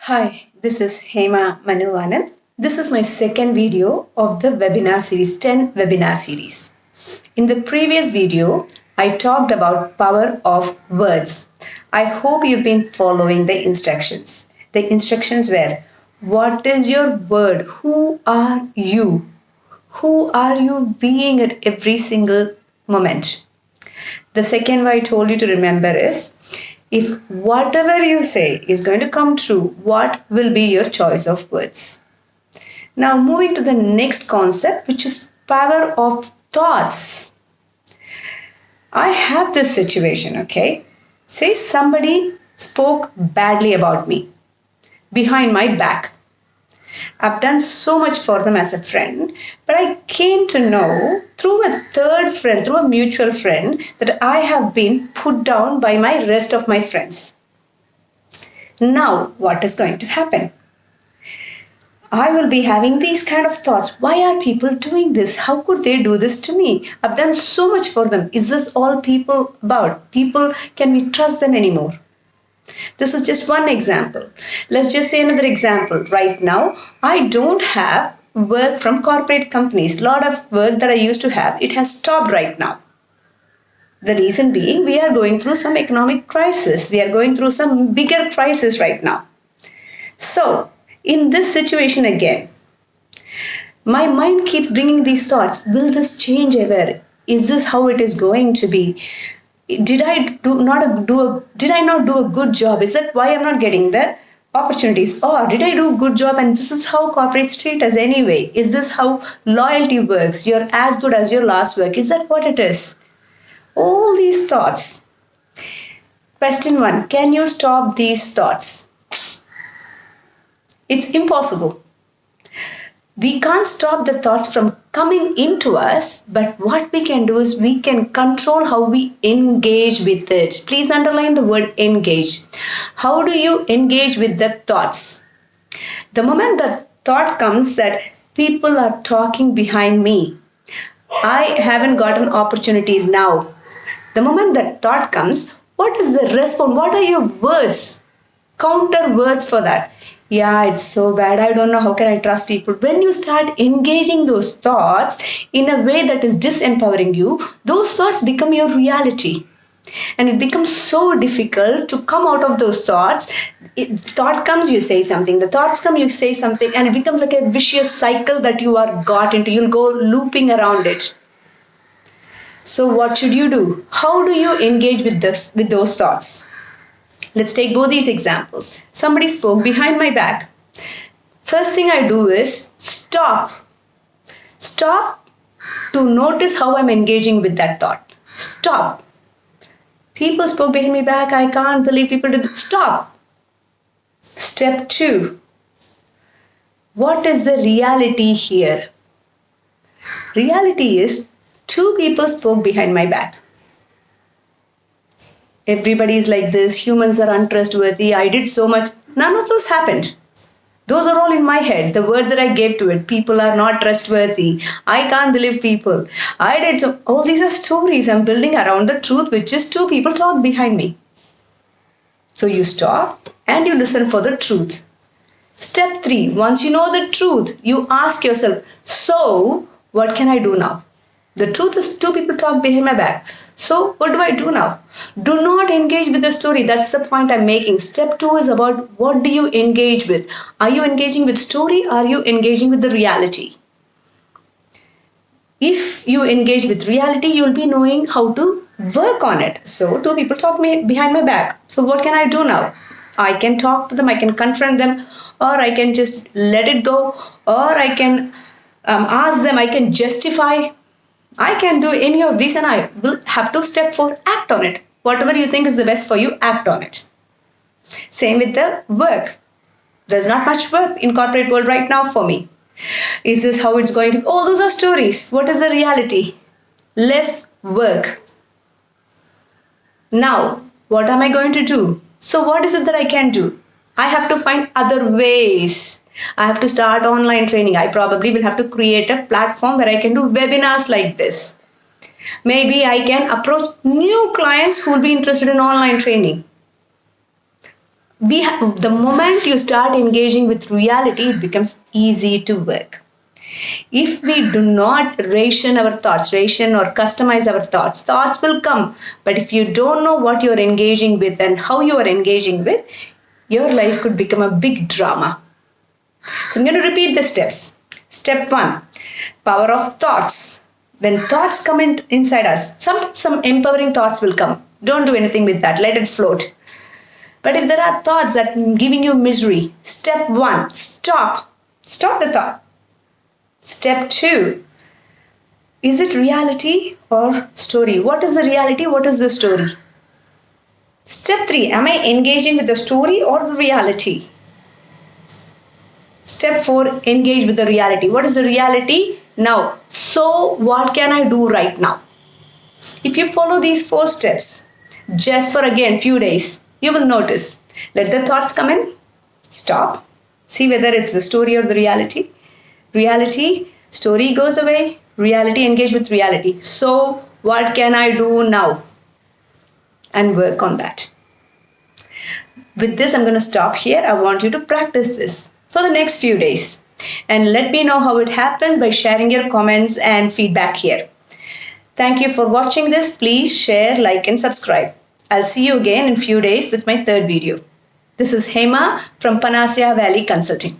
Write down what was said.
Hi, this is Hema Manuvanand. This is my second video of the webinar series, 10 webinar series. In the previous video, I talked about power of words. I hope you've been following the instructions. The instructions were, what is your word? Who are you? Who are you being at every single moment? The second one I told you to remember is, if whatever you say is going to come true, what will be your choice of words? Now, moving to the next concept, which is power of thoughts. I have this situation, okay? Say somebody spoke badly about me behind my back. I've done so much for them as a friend, but I came to know through a third friend, through a mutual friend, that I have been put down by my rest of my friends. Now, what is going to happen? I will be having these kind of thoughts. Why are people doing this? How could they do this to me? I've done so much for them. Is this all people about? People, can we trust them anymore? This is just one example. Let's just say another example. Right now, I don't have work from corporate companies. A lot of work that I used to have, it has stopped right now. The reason being, we are going through some economic crisis. We are going through some bigger crisis right now. So, in this situation again, my mind keeps bringing these thoughts. Will this change ever? Is this how it is going to be? Did I not do a good job? Is that why I'm not getting the opportunities? Or did I do a good job and this is how corporates treat us anyway? Is this how loyalty works? You're as good as your last work. Is that what it is? All these thoughts. Question 1. Can you stop these thoughts? It's impossible. We can't stop the thoughts from coming into us, but what we can do is we can control how we engage with it. Please underline the word engage. How do you engage with the thoughts? The moment the thought comes that people are talking behind me, I haven't gotten opportunities now. The moment that thought comes, what is the response? What are your words? Counter words for that. Yeah, it's so bad. I don't know how can I trust people. When you start engaging those thoughts in a way that is disempowering you, those thoughts become your reality. And it becomes so difficult to come out of those thoughts. Thought comes, you say something. The thoughts come, you say something. And it becomes like a vicious cycle that you are got into. You'll go looping around it. So what should you do? How do you engage with those thoughts? Let's take both these examples. Somebody spoke behind my back. First thing I do is stop. Stop to notice how I'm engaging with that thought. Stop. People spoke behind my back. I can't believe people did this. Stop. Step 2. What is the reality here? Reality is 2 people spoke behind my back. Everybody is like this, humans are untrustworthy, I did so much. None of those happened. Those are all in my head, the words that I gave to it. People are not trustworthy. I can't believe people. I did so. All these are stories I'm building around the truth, which is 2 people talk behind me. So you stop and you listen for the truth. Step 3, once you know the truth, you ask yourself, so what can I do now? The truth is 2 people talk behind my back. So what do I do now? Do not engage with the story. That's the point I'm making. Step 2 is about what do you engage with? Are you engaging with story? Are you engaging with the reality? If you engage with reality, you'll be knowing how to work on it. So 2 people talk me behind my back. So what can I do now? I can talk to them. I can confront them, or I can just let it go, or I can ask them. I can justify. I can do any of these and I will have to step 4, act on it. Whatever you think is the best for you, act on it. Same with the work. There's not much work in corporate world right now for me. Is this how it's going to be? All those are stories. What is the reality? Less work. Now, what am I going to do? So what is it that I can do? I have to find other ways. I have to start online training. I probably will have to create a platform where I can do webinars like this. Maybe I can approach new clients who will be interested in online training. The moment you start engaging with reality, it becomes easy to work. If we do not ration or customize our thoughts, thoughts will come. But if you don't know what you're engaging with and how you are engaging with, your life could become a big drama. So I'm going to repeat the steps. Step 1, power of thoughts. When thoughts come inside us, some empowering thoughts will come. Don't do anything with that. Let it float. But if there are thoughts that are giving you misery, step 1, stop. Stop the thought. Step 2, is it reality or story? What is the reality? What is the story? Step 3, am I engaging with the story or the reality? Step 4, engage with the reality. What is the reality now? So what can I do right now? If you follow these 4 steps, just for again few days, you will notice. Let the thoughts come in, stop, see whether it's the story or the reality. Reality, story goes away, reality, engage with reality. So what can I do now? And work on that. With this, I'm going to stop here. I want you to practice this for the next few days. And let me know how it happens by sharing your comments and feedback here. Thank you for watching this. Please share, like, and subscribe. I'll see you again in few days with my third video. This is Hema from Panacea Valley Consulting.